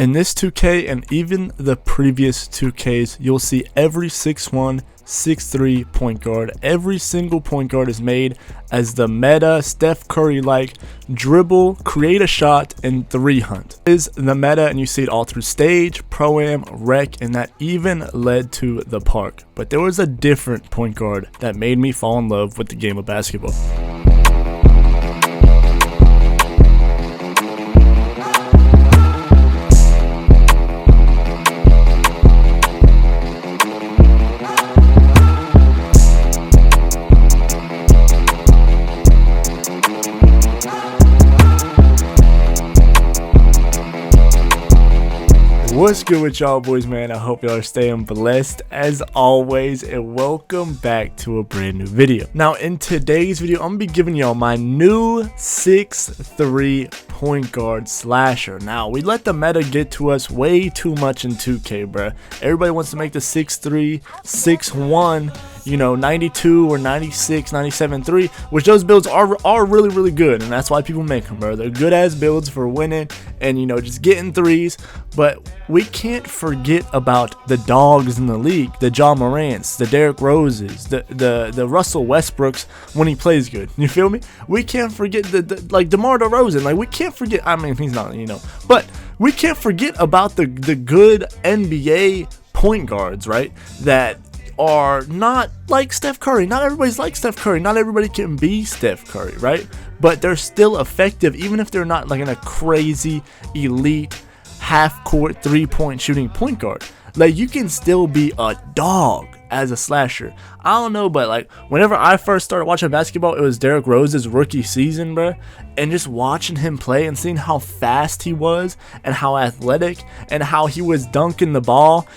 In this 2K and even the previous 2Ks, you'll see every 6'1", 6'3" point guard. Every single point guard is made as the meta Steph Curry like dribble, create a shot, and 3 hunt. Is the meta, and you see it all through stage, pro-am, rec, and that even led to the park. But there was a different point guard that made me fall in love with the game of basketball. What's good with y'all boys, man? I hope y'all are staying blessed as always, and welcome back to a brand new video. Now in today's video, I'm gonna be giving y'all my new 6'3" point guard slasher. Now we let the meta get to us way too much in 2K, bruh. Everybody wants to make the 6'3", 6'1", you know, 92 or 96, 97 3, which those builds are really good, and that's why people make them, bro. They're good ass builds for winning and, you know, just getting threes. But we can't forget about the dogs in the league, the Ja Morants, the Derrick Roses, the Russell Westbrooks when he plays good. You feel me? We can't forget the like DeMar DeRozan. Like, we can't forget. I mean, he's not, you know, but we can't forget about the good NBA point guards, right? That are not like Steph Curry. Not everybody's like Steph Curry. Not everybody can be Steph Curry, right? But they're still effective, even if they're not like in a crazy elite half-court 3-point shooting point guard. Like, you can still be a dog as a slasher. I don't know, but like whenever I first started watching basketball, it was Derrick Rose's rookie season, bro, and just watching him play and seeing how fast he was and how athletic and how he was dunking the ball,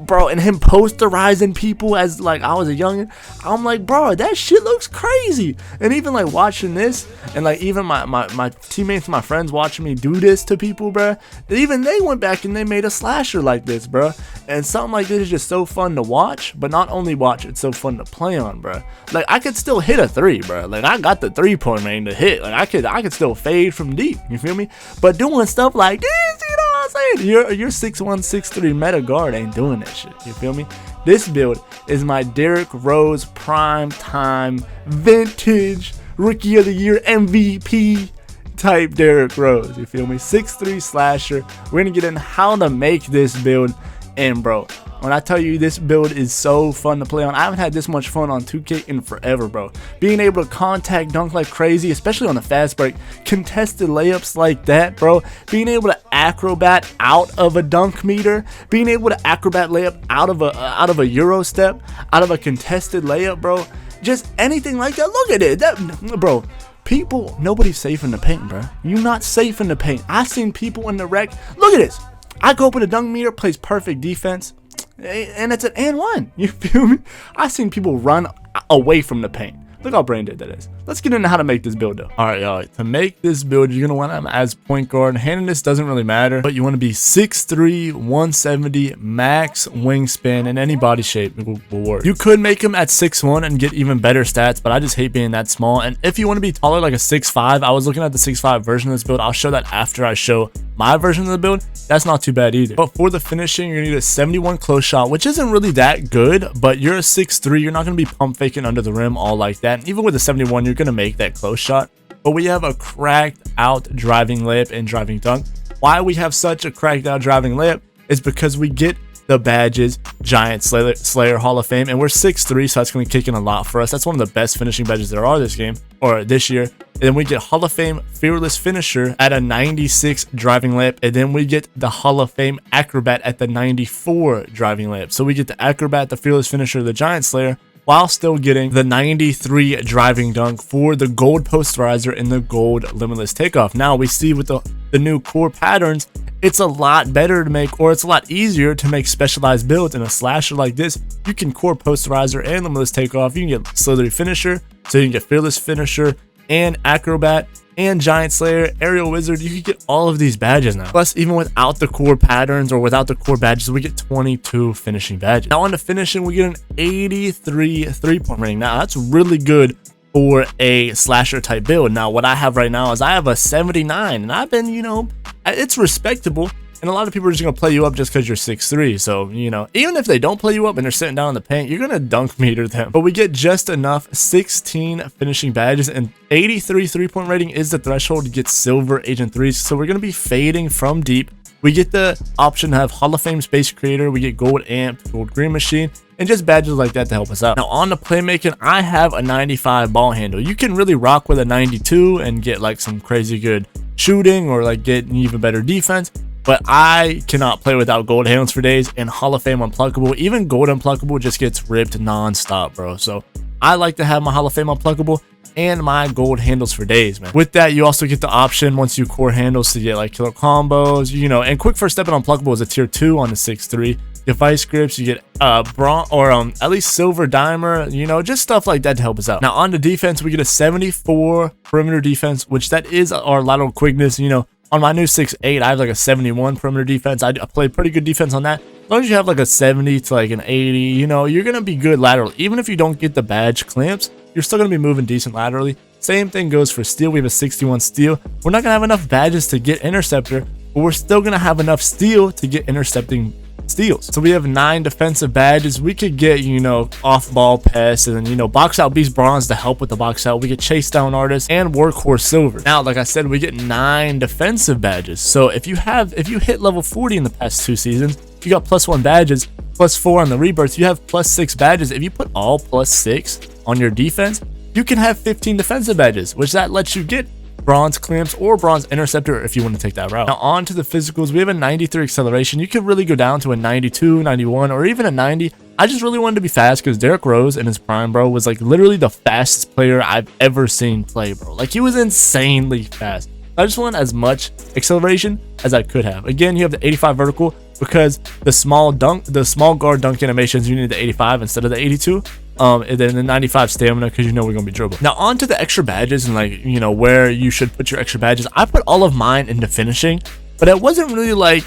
bro, and him posterizing people as like I was a youngin'. I'm like, bro, that shit looks crazy. And even like watching this, and like even my teammates, my friends watching me do this to people, bro, even they went back and they made a slasher like this, bro. And something like this is just so fun to watch, but not only watch, it's so fun to play on, bro. Like, I could still hit a 3, bro. Like, I got the 3-point range to hit. Like, I could still fade from deep, you feel me? But doing stuff like this, you know what I'm saying? Your 6'1", 6'3" meta guard ain't doing that shit, you feel me? This build is my Derrick Rose prime time vintage rookie of the year MVP type Derrick Rose, you feel me? 6'3" slasher. We're gonna get in how to make this build. And bro, when I tell you this build is so fun to play on, I haven't had this much fun on 2K in forever, bro. Being able to contact dunk like crazy, especially on the fast break, contested layups like that, bro. Being able to acrobat out of a dunk meter, being able to acrobat layup out of a Euro step, out of a contested layup, bro. Just anything like that. Look at it, bro. People, nobody's safe in the paint, bro. You're not safe in the paint. I seen people in the rec. Look at this. I go up with a dunk meter, plays perfect defense, and it's an and one. You feel me? I've seen people run away from the paint. Look how brain dead that is. Let's get into how to make this build though. Alright, y'all. To make this build, you're going to want him as point guard. Handedness doesn't really matter, but you want to be 6'3", 170, max wingspan, and any body shape will work. You could make him at 6'1" and get even better stats, but I just hate being that small. And if you want to be taller, like a 6'5", I was looking at the 6'5" version of this build. I'll show that after I show my version of the build. That's not too bad either. But for the finishing, you're going to need a 71 close shot, which isn't really that good, but you're a 6'3", you're not going to be pump faking under the rim all like that. And even with a 71, you're going to make that close shot. But we have a cracked out driving layup and driving dunk. Why we have such a cracked out driving layup is because we get the badges Giant Slayer Hall of Fame, and we're 6'3", so that's going to kick in a lot for us. That's one of the best finishing badges there are this game, or this year. And then we get Hall of Fame Fearless Finisher at a 96 driving layup, and then we get the Hall of Fame Acrobat at the 94 driving layup. So we get the Acrobat, the Fearless Finisher, the Giant Slayer, while still getting the 93 driving dunk for the gold posterizer and the gold limitless takeoff. Now we see with the new core patterns, it's a lot better to make, or it's a lot easier to make specialized builds. In a slasher like this, you can core posterizer and limitless takeoff. You can get slithery finisher, so you can get fearless finisher and acrobat and giant slayer, aerial wizard. You can get all of these badges now. Plus, even without the core patterns or without the core badges, we get 22 finishing badges. Now on the finishing, we get an 83 3-point rating. Now that's really good for a slasher type build. Now what I have right now is I have a 79, and I've been, you know, it's respectable. And a lot of people are just going to play you up just because you're 6'3". So, you know, even if they don't play you up and they're sitting down in the paint, you're going to dunk meter them. But we get just enough 16 finishing badges, and 83 3-point rating is the threshold to get silver agent 3s. So we're going to be fading from deep. We get the option to have Hall of Fame Space Creator, we get Gold Amp, Gold Green Machine, and just badges like that to help us out. Now on the playmaking, I have a 95 ball handle. You can really rock with a 92 and get like some crazy good shooting or like get an even better defense. But I cannot play without gold handles for days, and Hall of Fame Unpluckable, even Gold Unpluckable just gets ripped non-stop, bro. So I like to have my Hall of Fame Unpluckable and my gold handles for days, man. With that, you also get the option once you core handles to get like killer combos, you know, and quick first step and Unpluckable is a tier 2 on the 6'3". Device grips, you get bronze or at least silver dimer, you know, just stuff like that to help us out. Now on the defense, we get a 74 perimeter defense, which that is our lateral quickness. You know, on my new 6'8", I have like a 71 perimeter defense. I play pretty good defense on that. As long as you have like a 70 to like an 80, you know, you're gonna be good lateral. Even if you don't get the badge clamps, you're still gonna be moving decent laterally. Same thing goes for steal. We have a 61 steal. We're not gonna have enough badges to get interceptor, but we're still gonna have enough steal to get intercepting steals. So we have 9 defensive badges. We could get, you know, off ball pass, and then, you know, box out beast bronze to help with the box out. We get chase down artist and workhorse silver. Now, like I said, we get 9 defensive badges. So if you hit level 40 in the past 2 seasons, you got +1 badges, +4 on the rebirth. You have +6 badges. If you put all +6 on your defense, you can have 15 defensive badges, which that lets you get bronze clamps or bronze interceptor if you want to take that route. Now on to the physicals, we have a 93 acceleration. You could really go down to a 92, 91, or even a 90. I just really wanted to be fast because Derrick Rose in his prime, bro, was like literally the fastest player I've ever seen play, bro. Like he was insanely fast. I just want as much acceleration as I could have. Again, you have the 85 vertical because the small guard dunk animations, you need the 85 instead of the 82. And then the 95 stamina because you know we're gonna be dribble. Now on to the extra badges and like, you know, where you should put your extra badges. I put all of mine into finishing, but it wasn't really like,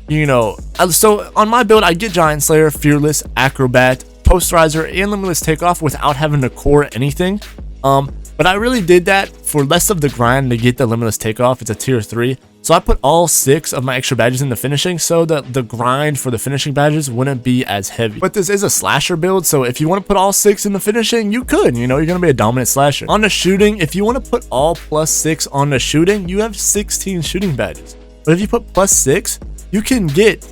you know, so on my build I get Giant Slayer, Fearless, Acrobat, Posterizer, and Limitless Takeoff without having to core anything. But I really did that for less of the grind to get the Limitless Takeoff. It's a tier 3. So I put all 6 of my extra badges into finishing so that the grind for the finishing badges wouldn't be as heavy. But this is a slasher build, so if you want to put all 6 in the finishing, you could. You know, you're going to be a dominant slasher. On the shooting, if you want to put all +6 on the shooting, you have 16 shooting badges. But if you put +6, you can get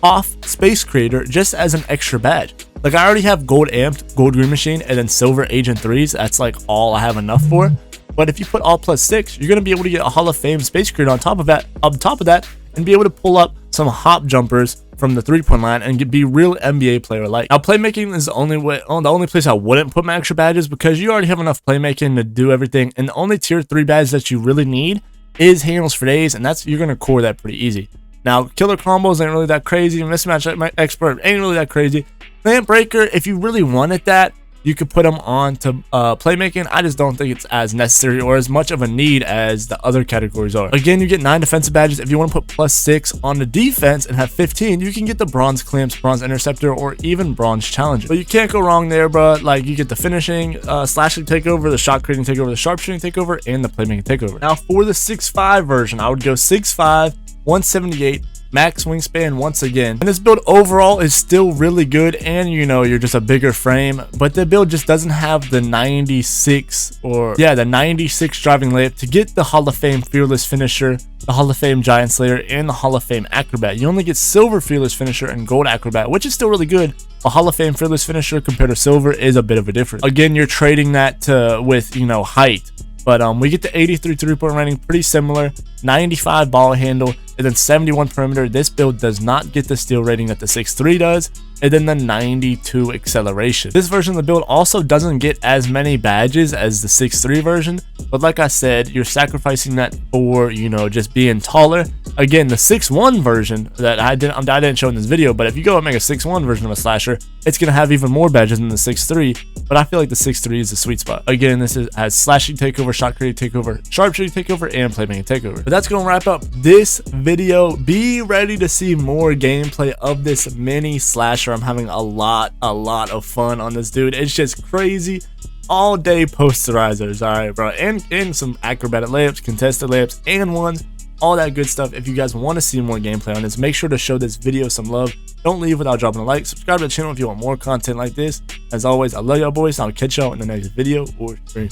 off Space Creator just as an extra badge. Like I already have Gold Amped, Gold Green Machine, and then Silver Agent 3s. That's like all I have enough for. But if you put all +6, you're gonna be able to get a Hall of Fame Space Creator on top of that, and be able to pull up some hop jumpers from the 3-point line and be real NBA player like. Now playmaking is the only place I wouldn't put my extra badges because you already have enough playmaking to do everything, and the only tier 3 badge that you really need is handles for days, and that's you're gonna core that pretty easy. Now killer combos ain't really that crazy. Mismatch expert ain't really that crazy. Clamp breaker, if you really wanted that, you could put them on to playmaking. I just don't think it's as necessary or as much of a need as the other categories are. Again, you get 9 defensive badges. If you want to put +6 on the defense and have 15, you can get the bronze clamps, bronze interceptor, or even bronze challenger. But you can't go wrong there, bro. Like you get the finishing, slashing takeover, the shot creating takeover, the sharpshooting takeover, and the playmaking takeover. Now for the 6'5 version, I would go 6'5", 178. Max wingspan once again, and this build overall is still really good, and you know you're just a bigger frame, but the build just doesn't have the 96 driving layup to get the Hall of Fame Fearless Finisher, the Hall of Fame Giant Slayer, and the Hall of Fame Acrobat. You only get Silver Fearless Finisher and Gold Acrobat, which is still really good. A Hall of Fame Fearless Finisher compared to Silver is a bit of a difference. Again, you're trading that with, you know, height. But we get the 83 3-point rating, pretty similar, 95 ball handle, and then 71 perimeter. This build does not get the steal rating that the 6'3 does, and then the 92 acceleration. This version of the build also doesn't get as many badges as the 6'3 version, but like I said, you're sacrificing that for, you know, just being taller. Again, the 6'1 version that I didn't show in this video, but if you go and make a 6'1 version of a slasher, it's gonna have even more badges than the 6'3. But I feel like the 6'3 is the sweet spot. Again, this has slashing takeover, shot creating takeover, sharpshooting takeover, and playmaking takeover. But that's gonna wrap up this video. Be ready to see more gameplay of this mini slasher. I'm having a lot of fun on this dude. It's just crazy. All day posterizers, all right, bro, and some acrobatic layups, contested layups, and ones. all that good stuff. If you guys want to see more gameplay on this, make sure to show this video some love. Don't leave without dropping a like. Subscribe to the channel if you want more content like this. As always, I love y'all boys. I'll catch y'all in the next video or stream.